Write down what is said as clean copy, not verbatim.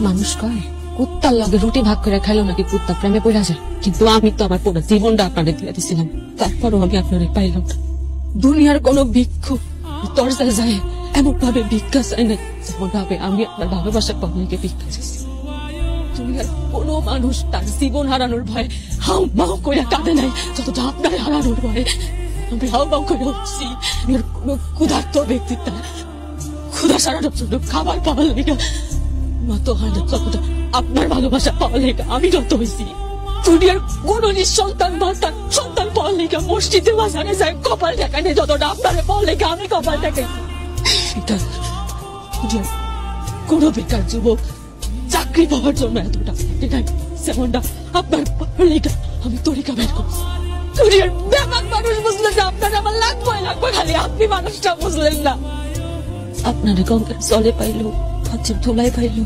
মানুষ কয় কুত্তার লগে রুটি ভাগ করে খাইলো নাকি কুত্তা প্রেমে পড়া যায়, কিন্তু আমি তো আমার পুরো জীবনটা আপনাদের দিয়ে দিছিলাম, তারপরও আমি আপনারে পাইলাম না। দুনিয়ার কোন ভিক্ষু দরজায় যায় এমন ভাবে ভিক্ষা চাই না যেমন ভাবে আমি আপনার ভালোবাসার পাবলিকে ভিক্ষা চাইছি। দুনিয়ার কোন মানুষ তার জীবন হারানোর ভয়ে হাউ মাউ করে কাঁদে নাই যতটা আপনার হারানোর ভয়ে আমি হাউ মাউ করে উঠছি। কোন ক্ষুধার্ত ব্যক্তি তার ক্ষুধা সারানোর জন্য খাবার পাওয়ার লেগে নত হয় না যতটা আপনার ভালোবাসা পাওয়ার লেগে আমি নত হয়েছি। দুনিয়ার কোন নিঃসন্তান বা তার সন্তান পাওয়ার লেগে মসজিদে বাজারে যায় কপাল দেখায় নেই যতটা আপনার পাওয়ার লেগে আমি কপাল দেখাই। কোন বেকার যুবক চাকরি পাওয়ার জন্য এতটা যেমনটা আপনার পাওয়ার লেগে আমি তরিকা বের করছি। দুনিয়ার ব্যাপক মানুষ বুঝলেন না আপনার আমার লাগবে খালি আপনি মানুষটা বুঝলেন না। আপনার গঙ্গার জলে পাইলো, ধুলাই পাইলো,